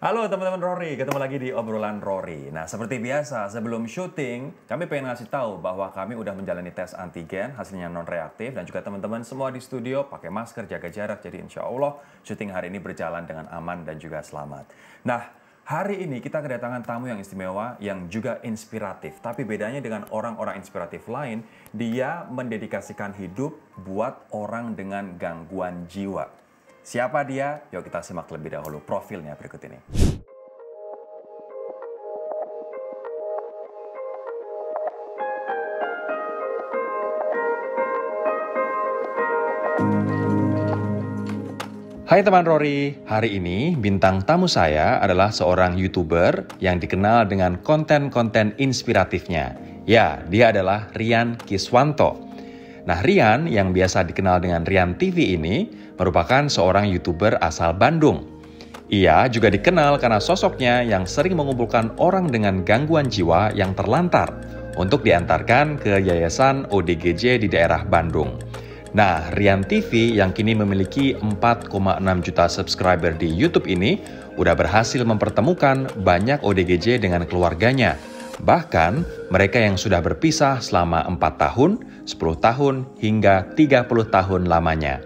Halo teman-teman Rory, ketemu lagi di obrolan Rory. Nah seperti biasa sebelum syuting, kami pengen ngasih tahu bahwa kami udah menjalani tes antigen, hasilnya non reaktif dan juga teman-teman semua di studio pakai masker, jaga jarak. Jadi insya Allah syuting hari ini berjalan dengan aman dan juga selamat. Nah hari ini kita kedatangan tamu yang istimewa yang juga inspiratif. Tapi bedanya dengan orang-orang inspiratif lain, dia mendedikasikan hidup buat orang dengan gangguan jiwa. Siapa dia? Yuk kita simak lebih dahulu profilnya berikut ini. Hai teman Rory, hari ini bintang tamu saya adalah seorang YouTuber yang dikenal dengan konten-konten inspiratifnya. Ya, dia adalah Rian Kiswanto. Nah, Rian yang biasa dikenal dengan Rian TV ini merupakan seorang YouTuber asal Bandung. Ia juga dikenal karena sosoknya yang sering mengumpulkan orang dengan gangguan jiwa yang terlantar untuk diantarkan ke Yayasan ODGJ di daerah Bandung. Nah, Rian TV yang kini memiliki 4,6 juta subscriber di YouTube ini udah berhasil mempertemukan banyak ODGJ dengan keluarganya. Bahkan, mereka yang sudah berpisah selama 4 tahun, 10 tahun, hingga 30 tahun lamanya.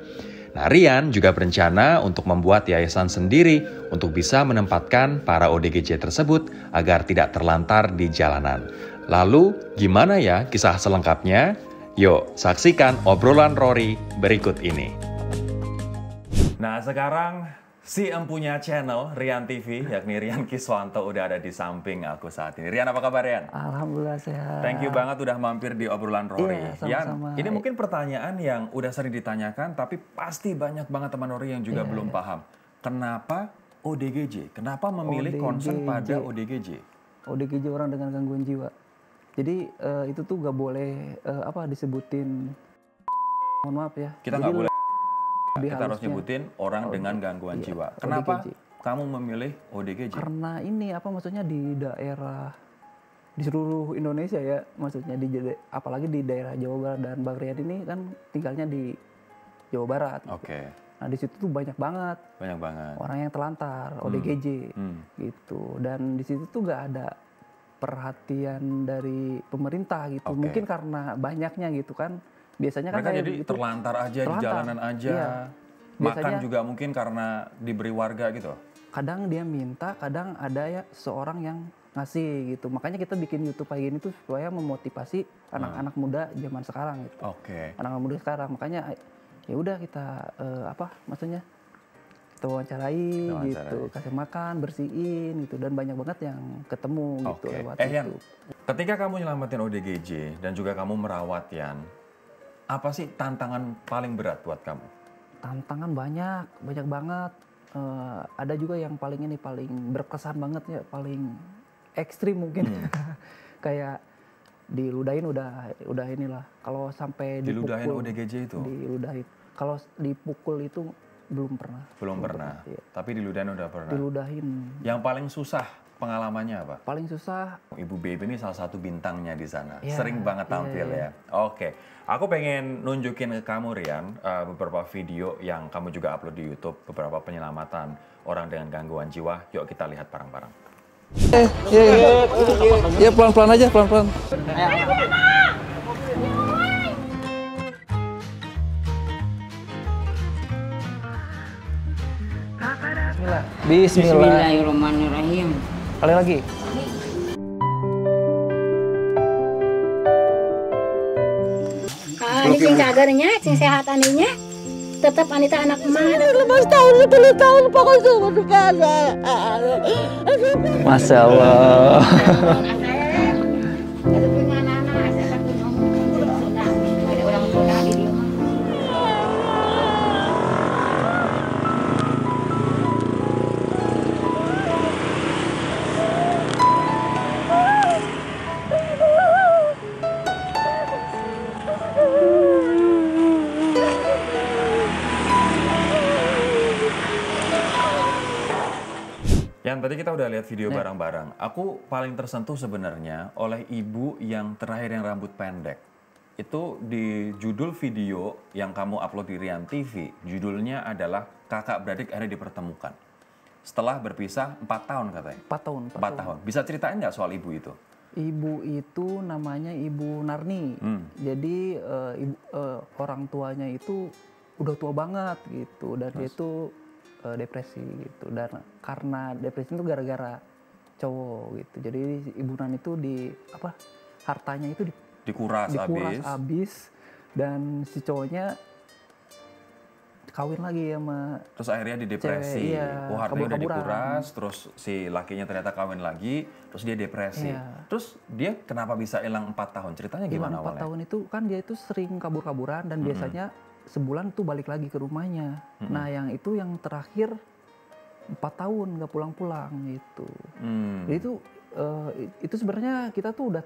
Nah, Rian juga berencana untuk membuat yayasan sendiri untuk bisa menempatkan para ODGJ tersebut agar tidak terlantar di jalanan. Lalu, gimana ya kisah selengkapnya? Yuk, saksikan obrolan Rory berikut ini. Nah, sekarang si empunya channel Rian TV, yakni Rian Kiswanto udah ada di samping aku saat ini. Rian, apa kabar Rian? Alhamdulillah sehat. Thank you banget udah mampir di obrolan Rory. Iya, sama-sama. Rian, ini mungkin pertanyaan yang udah sering ditanyakan, tapi pasti banyak banget teman Rory yang juga belum paham. Kenapa ODGJ? Kenapa memilih concern pada ODGJ? ODGJ orang dengan gangguan jiwa. Jadi itu tuh gak boleh disebutin. Mohon maaf ya. Kita nggak boleh. Kita harus nyebutin orang dengan gangguan iya, jiwa. Kenapa ODGJ. kamu memilih ODGJ? Karena ini maksudnya di daerah di seluruh Indonesia ya, maksudnya apalagi di daerah Jawa Barat, dan Bang Rian ini kan tinggalnya di Jawa Barat. Oke. Nah di situ tuh banyak banget orang yang telantar, ODGJ gitu. Dan di situ tuh gak ada perhatian dari pemerintah gitu. Mungkin karena banyaknya gitu kan. Biasanya kan mereka kayak jadi gitu, terlantar aja di jalanan aja. Iya. Makan Biasanya, juga mungkin karena diberi warga gitu. kadang dia minta, kadang ada ya seorang yang ngasih gitu. Makanya kita bikin YouTube kayak gini tuh supaya memotivasi anak-anak muda zaman sekarang gitu. Oke. Anak-anak muda sekarang, makanya ya udah kita kita wawancarai gitu, kasih makan, bersihin gitu, dan banyak banget yang ketemu gitu lewat Yan, YouTube. ketika kamu nyelamatin ODGJ dan juga kamu merawat Yan, apa sih tantangan paling berat buat kamu? Tantangan banyak banget. Ada juga yang paling berkesan banget ya, paling ekstrim mungkin. Kayak diludahin udah inilah. Kalau sampai Diludahin dipukul, ODGJ itu? Diludahin. Kalau dipukul itu belum pernah. Belum pernah. Iya. Tapi diludahin udah pernah. Diludahin. Yang paling susah pengalamannya apa? Paling susah. Ibu Baby ini salah satu bintangnya di sana. Ya, Sering banget tampil ya. Oke. Aku pengen nunjukin ke kamu Rian beberapa video yang kamu juga upload di YouTube, beberapa penyelamatan orang dengan gangguan jiwa. Yuk kita lihat bareng-bareng. Ya pelan-pelan aja, pelan-pelan. Bismillah. Bismillahirrahmanirrahim. Kali lagi. Ini cing cagernya, cing sehat aninya. Tetap anita anak emak. Lepas tahun, 10 tahun pokoknya sumber depan. Masya Allah. Yang tadi kita udah lihat video bareng-bareng. Aku paling tersentuh sebenarnya oleh ibu yang terakhir yang rambut pendek. Itu di judul video yang kamu upload di Rian TV, judulnya adalah Kakak Beradik Akhirnya Dipertemukan. setelah berpisah 4 tahun katanya. 4 tahun. 4 tahun. Bisa ceritain nggak soal ibu itu? Ibu itu namanya Ibu Narni. Jadi orang tuanya itu udah tua banget gitu, dan dia itu depresi gitu. Dan karena depresi itu gara-gara cowok gitu. Jadi Ibu Narni itu hartanya itu Dikuras habis, dan si cowoknya kawin lagi sama terus akhirnya di depresi. cewek, iya, Oh, hartanya udah kabur-kaburan. dikuras, terus si lakinya ternyata kawin lagi, terus dia depresi. Iya. Terus dia kenapa bisa hilang 4 tahun? Ceritanya gimana 4 awalnya? tahun itu kan dia itu sering kabur-kaburan, dan biasanya sebulan tuh balik lagi ke rumahnya. Nah yang itu yang terakhir 4 tahun nggak pulang-pulang gitu. Jadi itu sebenarnya kita tuh udah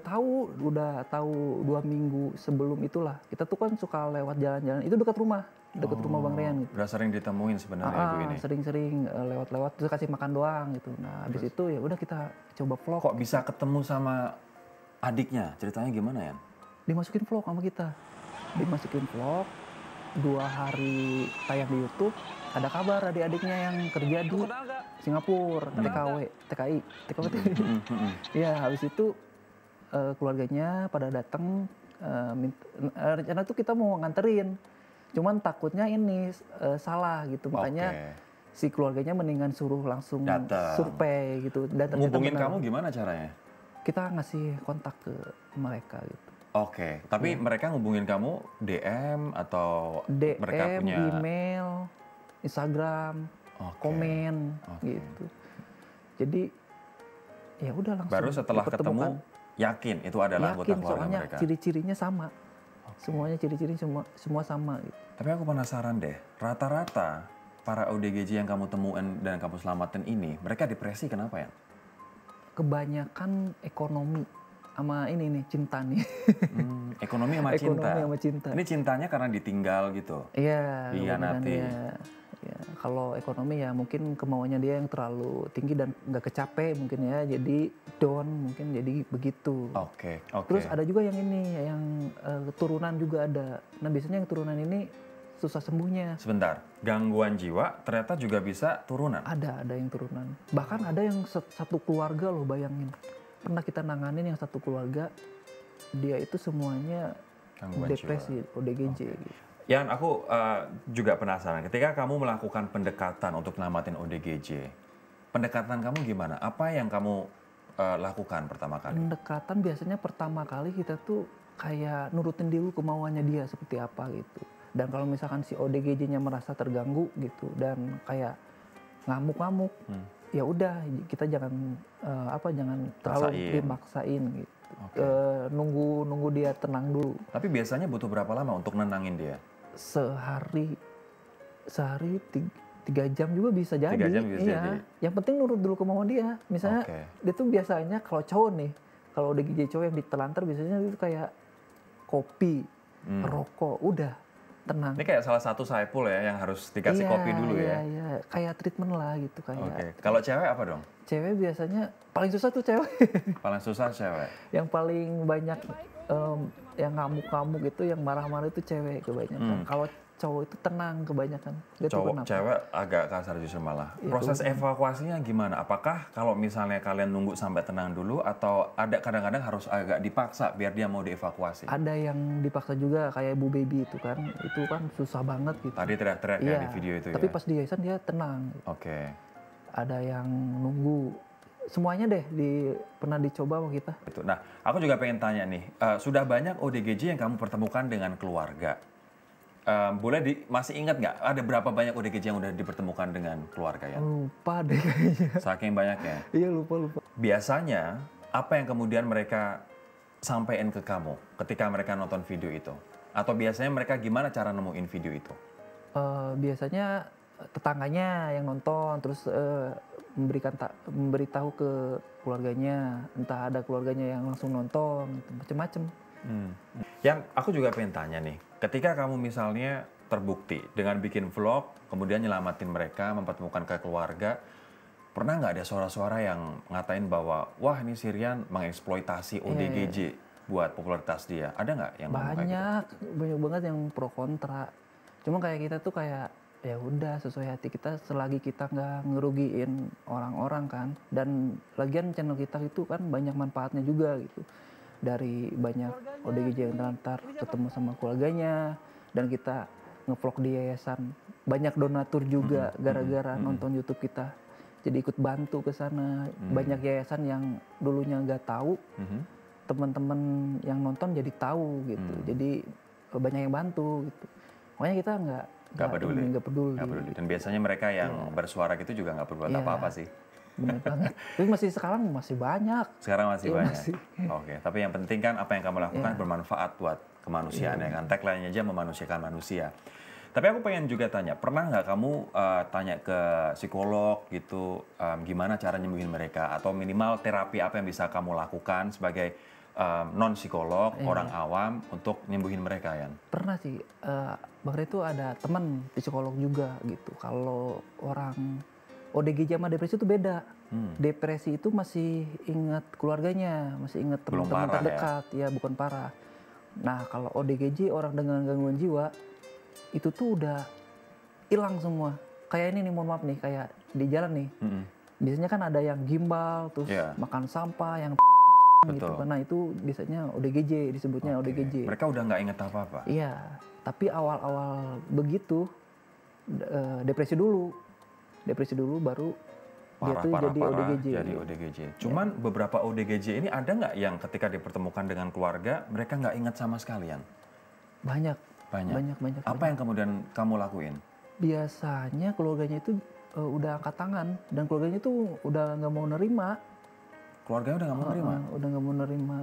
tahu 2 minggu sebelum itulah. Kita tuh kan suka lewat jalan-jalan, itu dekat rumah Bang Rian gitu. Udah sering ditemuin sebenarnya ibu ini. Sering-sering lewat-lewat terus kasih makan doang gitu. Nah habis itu ya udah kita coba vlog. Kok bisa ketemu sama adiknya? Ceritanya gimana ya? Dimasukin vlog sama kita. Dimasukin vlog, 2 hari tayang di YouTube, ada kabar adik-adiknya yang kerja di Singapura, TKI. Ya, habis itu keluarganya pada datang, rencana tuh kita mau nganterin. Cuman takutnya ini salah gitu, makanya si keluarganya mendingan suruh langsung Datang. survei gitu. Dan ternyata Ngubungin benar. kamu gimana caranya? Kita ngasih kontak ke mereka gitu. Oke, tapi mereka ngubungin kamu DM atau DM, mereka punya email, Instagram, komen gitu. Jadi ya udah langsung. baru setelah ketemu dipertemukan. yakin itu adalah anggota Yakin keluarga soalnya mereka. ciri-cirinya sama. Semuanya ciri-ciri semua sama gitu. Tapi aku penasaran deh, rata-rata para ODGJ yang kamu temuin dan kamu selamatin ini, mereka depresi kenapa ya? Kebanyakan ekonomi sama ini nih cinta nih. Ekonomi sama cinta. Ekonomi sama cinta. Ini cintanya karena ditinggal gitu. Iya. Hianati. Ya, kalau ekonomi ya mungkin kemauannya dia yang terlalu tinggi dan nggak kecape mungkin ya, jadi down mungkin jadi begitu. Oke. Terus ada juga yang ini, yang turunan juga ada. Nah biasanya yang turunan ini susah sembuhnya. Sebentar, gangguan jiwa ternyata juga bisa turunan. Ada yang turunan. Bahkan ada yang satu keluarga loh, bayangin. Pernah kita nanganin yang satu keluarga, dia itu semuanya Gangguan depresi, ODGJ. Gitu. Yan, aku juga penasaran. Ketika kamu melakukan pendekatan untuk nyelamatin ODGJ, pendekatan kamu gimana? Apa yang kamu lakukan pertama kali? Pendekatan biasanya pertama kali kita tuh kayak nurutin dulu kemauannya dia seperti apa gitu. Dan kalau misalkan si ODGJ-nya merasa terganggu gitu dan kayak ngamuk-ngamuk, ya udah kita jangan jangan terlalu dimaksain gitu. Nunggu dia tenang dulu. Tapi biasanya butuh berapa lama untuk nenangin dia? Sehari 3 jam juga bisa jadi. 3 jam bisa jadi. Yang penting nurut dulu kemauan dia. Misalnya dia tuh biasanya kalau cowok nih, kalau ODGJ cowok yang ditelantar biasanya itu kayak kopi, rokok, udah tenang. Ini kayak salah satu saipul ya yang harus dikasih kopi dulu ya? Iya, kayak treatment lah gitu kayak. Kalau cewek apa dong? Cewek biasanya paling susah tuh cewek. Paling susah cewek? Yang paling banyak yang ngamuk-ngamuk itu, yang marah-marah itu cewek kebanyakan. Kalau cowok itu tenang kebanyakan. Cowok, cewek agak kasar justru malah. Proses evakuasinya gimana? Apakah kalau misalnya kalian nunggu sampai tenang dulu atau ada kadang-kadang harus agak dipaksa biar dia mau dievakuasi? Ada yang dipaksa juga kayak Bu Baby itu kan susah banget gitu. Tadi teriak-teriak ya di video itu tapi ya? pas di yayasan dia tenang. Oke. Ada yang nunggu. Semuanya deh pernah dicoba sama kita. Nah, aku juga pengen tanya nih, sudah banyak ODGJ yang kamu pertemukan dengan keluarga. Masih ingat nggak ada berapa banyak ODGJ yang udah dipertemukan dengan keluarga ya? Lupa deh kayaknya. Saking banyaknya. Iya lupa. Biasanya apa yang kemudian mereka sampaikan ke kamu ketika mereka nonton video itu? Atau biasanya mereka gimana cara nemuin video itu? Biasanya tetangganya yang nonton, terus memberitahu ke keluarganya, entah ada keluarganya yang langsung nonton, macem-macem. Yang aku juga pengen tanya nih, ketika kamu misalnya terbukti dengan bikin vlog, kemudian nyelamatin mereka, mempertemukan ke keluarga, pernah nggak ada suara-suara yang ngatain bahwa, wah ini si Rian mengeksploitasi ODGJ buat popularitas dia? Ada nggak yang ngomong kayak gitu? Banyak banget yang pro kontra. Cuma kayak kita tuh kayak ya udah sesuai hati kita selagi kita nggak ngerugiin orang-orang kan. Dan lagian channel kita itu kan banyak manfaatnya juga gitu, dari banyak ODGJ yang terlantar ketemu sama keluarganya, dan kita ngevlog di yayasan, banyak donatur juga gara-gara nonton YouTube kita, jadi ikut bantu ke sana. Banyak yayasan yang dulunya nggak tahu, teman-teman yang nonton jadi tahu gitu, jadi banyak yang bantu gitu. Makanya kita nggak peduli. Dan biasanya mereka yang bersuara gitu juga nggak berbuat apa-apa sih. Bener banget. Tapi sekarang masih banyak. Sekarang masih banyak. Masih. Oke, tapi yang penting kan apa yang kamu lakukan bermanfaat buat kemanusiaan ya kan. Tagline aja memanusiakan manusia. Tapi aku pengen juga tanya, pernah nggak kamu tanya ke psikolog gitu, gimana cara nyembuhin mereka, atau minimal terapi apa yang bisa kamu lakukan sebagai non psikolog, orang awam untuk nyembuhin mereka ya? Pernah sih, Bang Ray itu ada teman psikolog juga gitu. Kalau orang ODGJ sama depresi itu beda. Depresi itu masih ingat keluarganya, masih ingat teman-teman terdekat, ya bukan parah. Nah kalau ODGJ, orang dengan gangguan jiwa, itu tuh udah hilang semua. Kayak ini nih, mohon maaf nih, kayak di jalan nih. Biasanya kan ada yang gimbal, terus makan sampah, yang gitu. Nah itu biasanya ODGJ, disebutnya ODGJ. Mereka udah nggak inget apa-apa? Iya, tapi awal-awal begitu depresi dulu baru dia tuh jadi ODGJ. Jadi ODGJ. Cuman beberapa ODGJ ini ada nggak yang ketika dipertemukan dengan keluarga mereka nggak ingat sama sekalian? Banyak. Apa yang kemudian kamu lakuin? Biasanya keluarganya itu udah angkat tangan, dan keluarganya tuh udah nggak mau nerima. Keluarganya udah nggak mau nerima? Udah nggak mau nerima.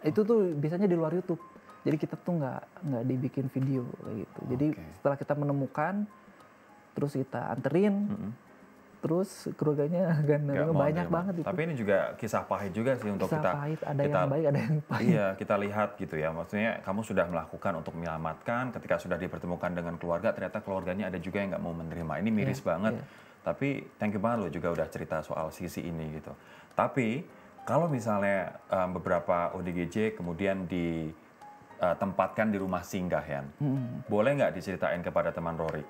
Itu tuh biasanya di luar YouTube. Jadi kita tuh nggak dibikin video kayak gitu. Jadi setelah kita menemukan, terus kita anterin, terus keluarganya banyak banget itu. Tapi ini juga kisah pahit juga sih untuk kisah kita. Pahit, ada yang baik, ada yang pahit. Iya, kita lihat gitu ya. Maksudnya kamu sudah melakukan untuk menyelamatkan, ketika sudah dipertemukan dengan keluarga, ternyata keluarganya ada juga yang nggak mau menerima. Ini miris banget. Tapi thank you banget lo juga udah cerita soal sisi ini gitu. Tapi kalau misalnya beberapa ODGJ kemudian ditempatkan di rumah singgah ya, boleh nggak diceritain kepada teman Rory?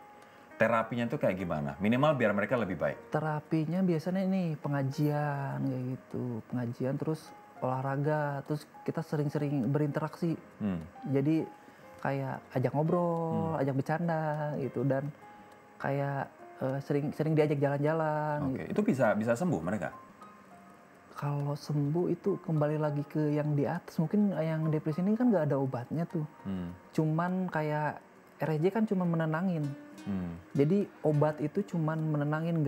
Terapinya tuh kayak gimana? Minimal biar mereka lebih baik. Terapinya biasanya ini pengajian kayak gitu. Pengajian terus olahraga, terus kita sering-sering berinteraksi. Jadi kayak ajak ngobrol, ajak bercanda gitu, dan kayak sering diajak jalan-jalan. Gitu. Itu bisa sembuh mereka? Kalau sembuh itu kembali lagi ke yang di atas. Mungkin yang depresi ini kan nggak ada obatnya tuh. Cuman kayak RSJ kan cuma menenangin. Jadi obat itu cuman menenangin,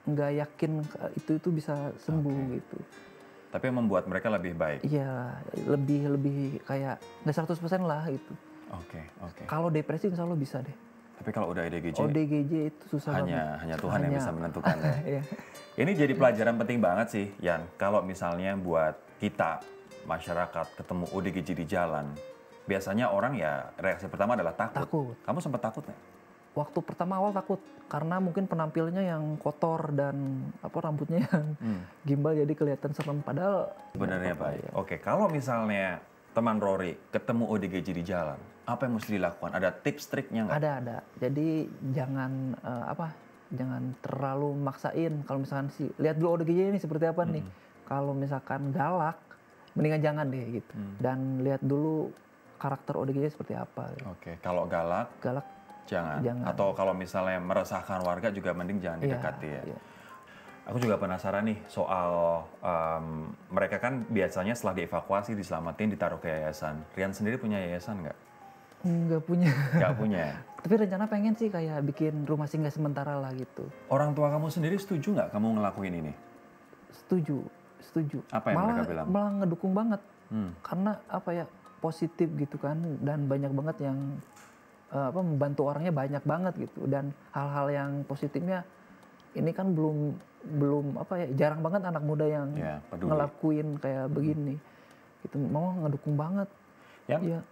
nggak yakin itu bisa sembuh gitu. Tapi membuat mereka lebih baik. Iya, lebih kayak nggak 100% lah gitu. Oke. Kalau depresi insya Allah bisa deh. Tapi kalau udah ODGJ itu susah banget. Hanya Tuhan yang bisa menentukan ya. Ini jadi pelajaran penting banget sih, Yan. Kalau misalnya buat kita masyarakat ketemu ODGJ di jalan, biasanya orang ya reaksi pertama adalah takut. Kamu sempat takut nggak? Waktu pertama awal takut karena mungkin penampilannya yang kotor dan rambutnya yang gimbal, jadi kelihatan serem, padahal sebenarnya baik. Ya. Oke, kalau misalnya teman Rory ketemu ODGJ di jalan, apa yang mesti dilakukan? Ada tips-triknya nggak? Ada. Jadi jangan jangan terlalu maksain. Kalau misalkan lihat dulu ODGJ ini seperti apa nih. Kalau misalkan galak, mendingan jangan deh gitu. Dan lihat dulu karakter ODGJ seperti apa. Gitu. Oke, kalau galak jangan. Atau kalau misalnya meresahkan warga juga mending jangan didekati ya. Iya. Aku juga penasaran nih soal mereka kan biasanya setelah dievakuasi, diselamatin, ditaruh ke yayasan. Rian sendiri punya yayasan nggak? Nggak punya. Nggak punya? Tapi rencana pengen sih kayak bikin rumah singgah sementara lah gitu. Orang tua kamu sendiri setuju nggak kamu ngelakuin ini? Setuju. Apa yang mereka bilang? Malah ngedukung banget. Karena positif gitu kan, dan banyak banget yang membantu orangnya banyak banget gitu, dan hal-hal yang positifnya ini kan belum jarang banget anak muda yang ngelakuin kayak begini gitu. Mau ngedukung banget.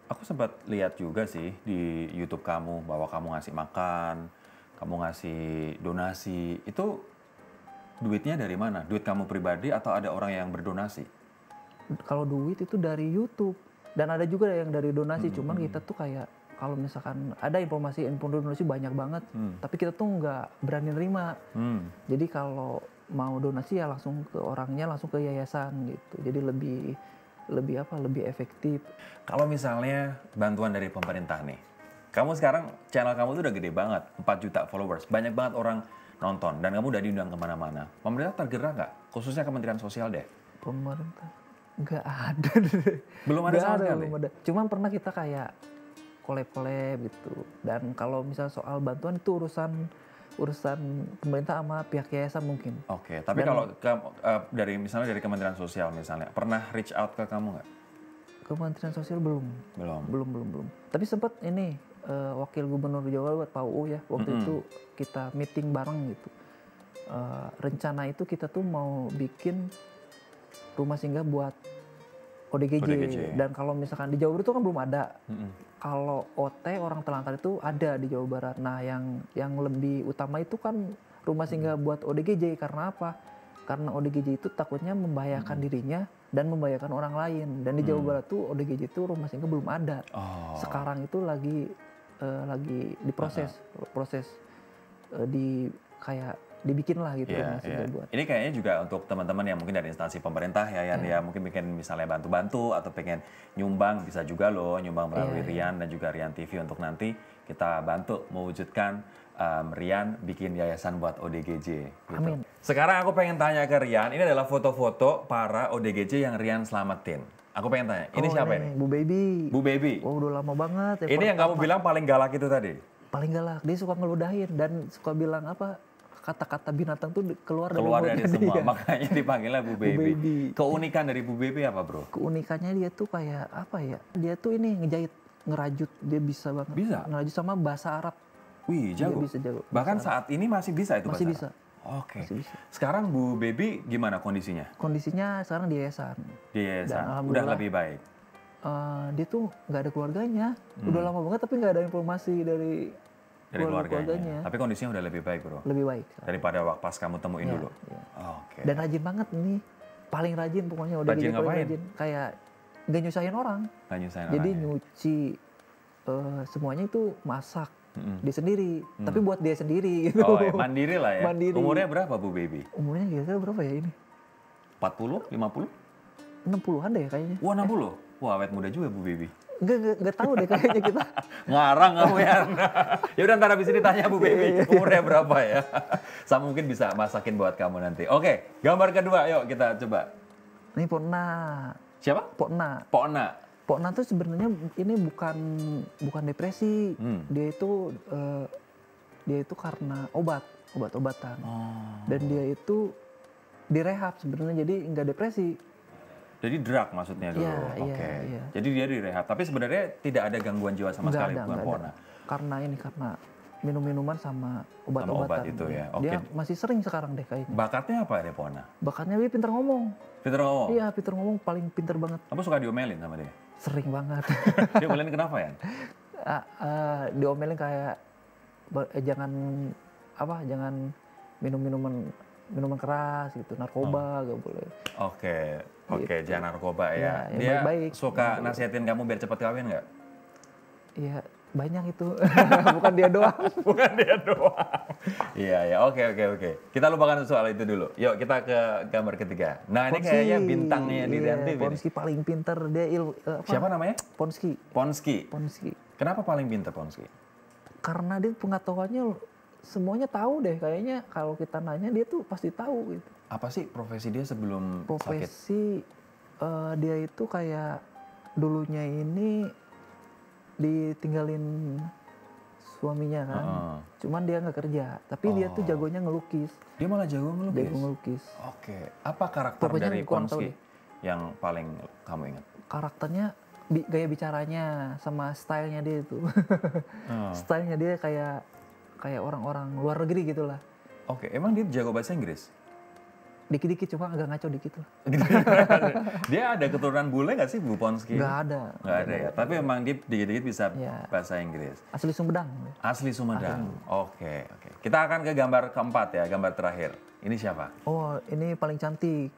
Aku sempat lihat juga sih di YouTube kamu bahwa kamu ngasih makan, kamu ngasih donasi. Itu duitnya dari mana? Duit kamu pribadi atau ada orang yang berdonasi? Kalau duit itu dari YouTube, dan ada juga yang dari donasi. Cuman kita tuh kayak kalau misalkan ada donasi banyak banget, tapi kita tuh nggak berani nerima. Jadi kalau mau donasi ya langsung ke orangnya, langsung ke yayasan gitu. Jadi lebih efektif. Kalau misalnya bantuan dari pemerintah nih, kamu sekarang channel kamu tuh udah gede banget, 4 juta followers, banyak banget orang nonton, dan kamu udah diundang kemana-mana. Pemerintah tergerak nggak? Khususnya Kementerian Sosial deh. Pemerintah nggak ada deh. Belum ada sama sekali? Belum ada. Cuman pernah kita kayak collab gitu. Dan kalau misal soal bantuan itu urusan pemerintah sama pihak yayasan mungkin. Oke, tapi kalau dari Kementerian Sosial misalnya, pernah reach out ke kamu nggak? Kementerian Sosial belum. Tapi sempat ini Wakil Gubernur Jawa Barat Pak UU ya, waktu itu kita meeting bareng gitu. Rencana itu kita tuh mau bikin rumah singgah buat ODGJ. Dan kalau misalkan di Jawa Barat itu kan belum ada. Kalau OT orang telantar itu ada di Jawa Barat. Nah yang lebih utama itu kan rumah singgah buat ODGJ. Karena apa? Karena ODGJ itu takutnya membahayakan dirinya dan membahayakan orang lain. Dan di Jawa Barat tuh ODGJ itu rumah singgah belum ada. Sekarang itu lagi diproses, kayak dibikin lah gitu rumah singgah buat. Ini kayaknya juga untuk teman-teman yang mungkin dari instansi pemerintah ya, ya mungkin bikin misalnya bantu-bantu atau pengen nyumbang, bisa juga loh nyumbang melalui Rian dan juga Rian TV untuk nanti kita bantu mewujudkan Rian bikin yayasan buat ODGJ. Gitu. Amin. Sekarang aku pengen tanya ke Rian, ini adalah foto-foto para ODGJ yang Rian selamatin. Aku pengen tanya, ini siapa ini? Bu Baby. Bu Baby. Oh udah lama banget. Ini yang kamu bilang paling galak itu tadi? Paling galak, dia suka ngeludahin dan suka bilang apa, kata-kata binatang tuh keluar dari semua, dia. Makanya dipanggilnya Bu Baby. Keunikan dari Bu Baby apa bro? Keunikannya dia tuh kayak apa ya, dia tuh ini ngerajut, dia bisa banget. Bisa? Ngerajut sama bahasa Arab. Wih jago. Dia bisa jago. Bahkan saat ini masih bisa itu bahasa Masih Arab? bisa. Oke. Masih bisa. Sekarang Bu Baby gimana kondisinya? Kondisinya sekarang di yayasan. Di yayasan, udah lebih baik? Dia tuh nggak ada keluarganya. Udah lama banget tapi nggak ada informasi dari keluarganya. Tapi kondisinya udah lebih baik bro? Lebih baik. Daripada pas kamu temuin dulu? Iya. Oke. Dan rajin banget nih. Paling rajin pokoknya. Udah rajin ngapain? Kayak nggak nyusahin orang. Nggak nyusahin Jadi orang, nyuci semuanya itu masak. Dia sendiri. Tapi buat dia sendiri gitu. Oh ya, mandiri lah ya? Mandiri. Umurnya berapa Bu Baby? Umurnya kira-kira berapa ya ini? 40? 50? 60-an deh kayaknya. Wah 60? Wah awet muda juga Bu Baby. Enggak tahu deh kayaknya kita. Ngarang kamu ya. Ya udah ntar habis ini tanya Bu Baby umurnya berapa ya. Sama mungkin bisa masakin buat kamu nanti. Oke, gambar kedua yuk kita coba. Ini Pokna. Siapa? Pokna. Pokna. Pokna tuh sebenarnya ini bukan depresi. Dia itu karena obat-obatan. Dan dia itu direhab sebenarnya, jadi nggak depresi. Jadi drug maksudnya dulu. Oke. Iya. Jadi dia direhab, tapi sebenarnya tidak ada gangguan jiwa sama sekali bukan Pokna. Karena minum-minuman sama obat-obatan. Obat itu ya. Oke. Dia masih sering sekarang deh kayaknya. Bakatnya apa ya Pokna? Bakatnya dia pintar ngomong. Pintar ngomong? Iya, pintar ngomong, paling pintar banget. Apa suka diomelin sama dia? Sering banget. Diomelin kenapa ya? Diomelin kayak jangan minuman keras gitu, narkoba gak boleh. Oke, Gitu. jangan narkoba ya. Yang Dia baik-baik. suka nasihatin kamu biar cepet kawin nggak? Iya, banyak itu. Bukan dia doang. Bukan dia doang. Iya, oke. Kita lupakan soal itu dulu. Yuk kita ke gambar ketiga. Nah ini kayaknya bintangnya di Rian TV. Ponski paling pinter, dia Siapa namanya? Ponski. Ponski. Kenapa paling pinter Ponski? Karena dia pengetahuannya semuanya tahu deh, kayaknya kalau kita nanya dia tuh pasti tahu gitu. Apa sih profesi dia sebelum sakit? Profesi dia itu kayak dulunya ini ditinggalin suaminya kan. Cuman dia nggak kerja, tapi dia tuh jagonya ngelukis. Dia malah jago ngelukis? Jago ngelukis. Oke, apa karakter Pokoknya dari Ponski yang paling kamu ingat? Karakternya, gaya bicaranya sama stylenya dia itu. Stylenya dia kayak orang-orang luar negeri gitulah. Oke, emang dia jago bahasa Inggris? Dikit-dikit cuma agak ngaco dikit lah. Dia ada keturunan bule nggak sih Bu Ponsky? Nggak ada. Nggak ada ya. Tapi memang dia dikit-dikit bisa Ya. bahasa Inggris. Asli Sumedang. Asli Sumedang. Oke. Kita akan ke gambar keempat ya, gambar terakhir. Ini siapa? Oh, ini paling cantik.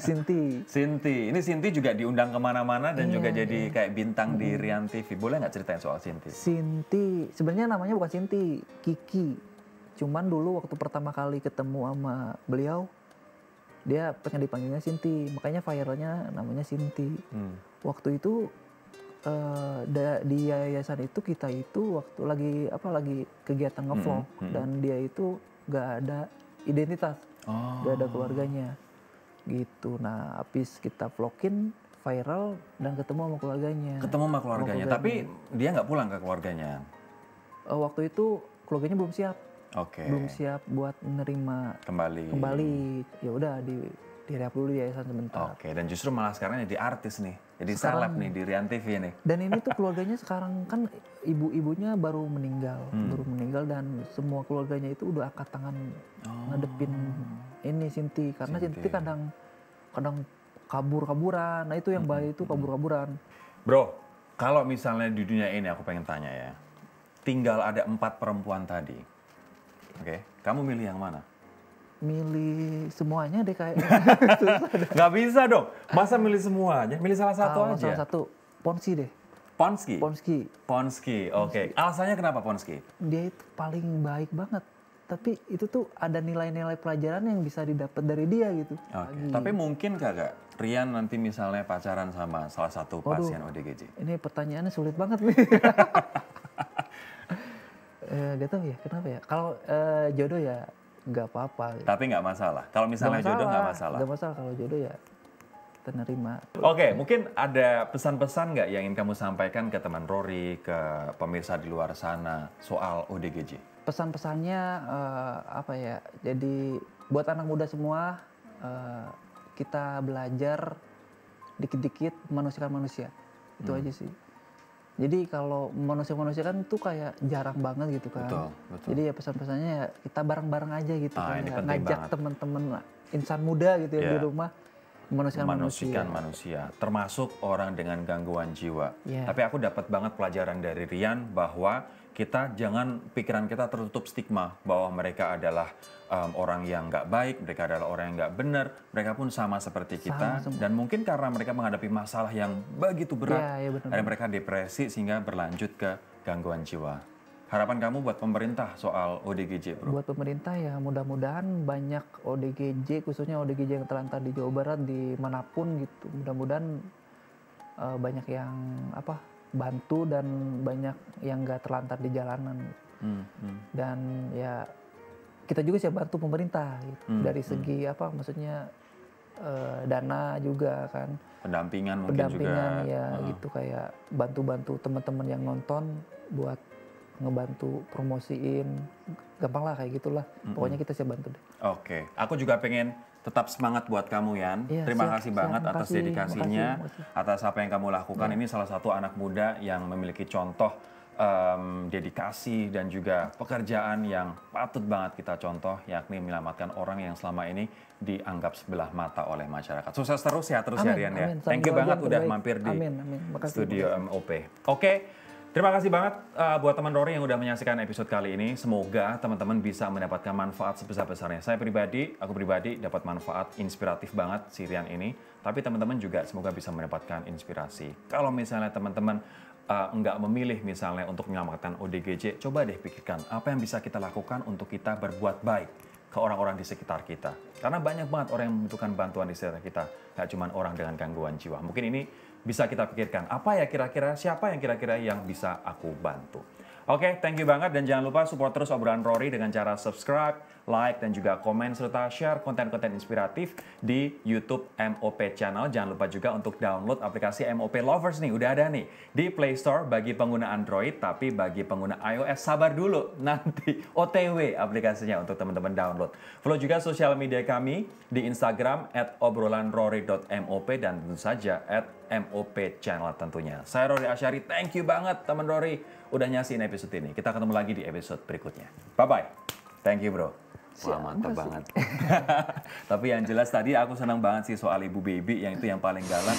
Sinti. Sinti. Ini Sinti juga diundang kemana-mana dan juga jadi kayak bintang di Rian TV. Boleh nggak ceritain soal Sinti? Sinti, sebenarnya namanya bukan Sinti, Kiki. Cuman dulu waktu pertama kali ketemu sama beliau, dia pengen dipanggilnya Sinti, makanya viralnya namanya Sinti. Waktu itu di yayasan itu kita itu waktu lagi kegiatan ngevlog dan dia itu nggak ada identitas, nggak ada keluarganya, gitu. Nah, habis kita vlogin viral dan ketemu sama keluarganya. Ketemu sama keluarganya, tapi dia nggak pulang ke keluarganya. Waktu itu keluarganya belum siap. Oke. Belum siap buat menerima kembali. Ya udah di rehab dulu yayasan sebentar. Oke, dan justru malah sekarang jadi artis nih. Jadi seleb nih di Rian TV nih. Dan ini tuh keluarganya sekarang kan ibunya baru meninggal dan semua keluarganya itu udah angkat tangan ngadepin ini Sinti karena Sinti kadang kabur-kaburan. Nah, itu yang bahaya itu kabur-kaburan. Bro, kalau misalnya di dunia ini aku pengen tanya ya. Tinggal ada 4 perempuan tadi. Oke, kamu milih yang mana? Milih semuanya deh kayak. Nggak bisa dong. Masa milih semuanya? Milih salah satu aja. Salah satu, Ponsky deh. Ponsky, oke. Alasannya kenapa Ponsky? Dia itu paling baik banget. Tapi itu tuh ada nilai-nilai pelajaran yang bisa didapat dari dia gitu. Oke. Tapi mungkin kagak Rian nanti misalnya pacaran sama salah satu pasien ODGJ? Ini pertanyaannya sulit banget nih. Gak tau ya, kenapa ya? Kalau jodoh ya nggak apa-apa. Gitu. Tapi nggak masalah. Kalau misalnya jodoh nggak masalah. Nggak masalah kalau jodoh ya kita nerima. Oke, mungkin ada pesan-pesan nggak yang ingin kamu sampaikan ke teman Rory, ke pemirsa di luar sana soal ODGJ? Pesan-pesannya apa ya? Jadi buat anak muda semua kita belajar dikit-dikit memanusiakan manusia. Itu aja sih. Jadi kalau manusia-manusia kan tuh kayak jarang banget gitu kan. Betul. Jadi ya pesan-pesannya ya kita bareng-bareng aja gitu kan. Ngajak banget. teman-teman insan muda gitu ya di rumah memanusiakan manusia. Termasuk orang dengan gangguan jiwa. Tapi aku dapat banget pelajaran dari Rian bahwa kita jangan pikiran kita tertutup stigma bahwa mereka adalah orang yang nggak baik, mereka adalah orang yang nggak benar, mereka pun sama seperti kita dan mungkin karena mereka menghadapi masalah yang begitu berat, dan mereka depresi sehingga berlanjut ke gangguan jiwa. Harapan kamu buat pemerintah soal ODGJ, bro? Buat pemerintah ya mudah-mudahan banyak ODGJ, khususnya ODGJ yang terlantar di Jawa Barat, dimanapun gitu. Mudah-mudahan banyak yang bantu dan banyak yang nggak terlantar di jalanan. Dan ya kita juga siap bantu pemerintah gitu. Dari segi maksudnya dana juga kan. Pendampingan juga. Ya gitu, kayak bantu-bantu teman-teman yang nonton buat ngebantu promosiin, gampang lah kayak gitulah. Pokoknya kita siap bantu deh. Oke, aku juga pengen tetap semangat buat kamu, Yan. Terima kasih banget atas dedikasinya, atas apa yang kamu lakukan. Ini salah satu anak muda yang memiliki contoh dedikasi dan juga pekerjaan yang patut banget kita contoh, yakni menyelamatkan orang yang selama ini dianggap sebelah mata oleh masyarakat. Sukses terus ya, ya Rian ya. Thank you banget udah mampir di studio MOP. Oke. Terima kasih banget buat teman Rory yang udah menyaksikan episode kali ini. Semoga teman-teman bisa mendapatkan manfaat sebesar-besarnya. Aku pribadi dapat manfaat inspiratif banget si Rian ini. Tapi teman-teman juga semoga bisa mendapatkan inspirasi. Kalau misalnya teman-teman nggak memilih misalnya untuk menyelamatkan ODGJ, coba deh pikirkan apa yang bisa kita lakukan untuk kita berbuat baik ke orang-orang di sekitar kita. Karena banyak banget orang yang membutuhkan bantuan di sekitar kita. Gak cuma orang dengan gangguan jiwa. Mungkin ini bisa kita pikirkan, siapa yang kira-kira yang bisa aku bantu. Oke, thank you banget dan jangan lupa support terus obrolan Rory dengan cara subscribe, like, dan juga komen serta share konten-konten inspiratif di YouTube MOP Channel. Jangan lupa juga untuk download aplikasi MOP Lovers nih, udah ada nih di Play Store bagi pengguna Android, tapi bagi pengguna iOS sabar dulu, nanti OTW aplikasinya untuk teman-teman download. Follow juga sosial media kami di Instagram @obrolanrory.mop dan tentu saja @MOP Channel tentunya. Saya Rory Asyari, thank you banget teman Rory udah nyasiin episode ini. Kita ketemu lagi di episode berikutnya. Bye-bye. Thank you, bro. Siapa mantap sih? banget. Tapi yang jelas tadi aku senang banget sih soal Ibu Baby yang itu yang paling galak.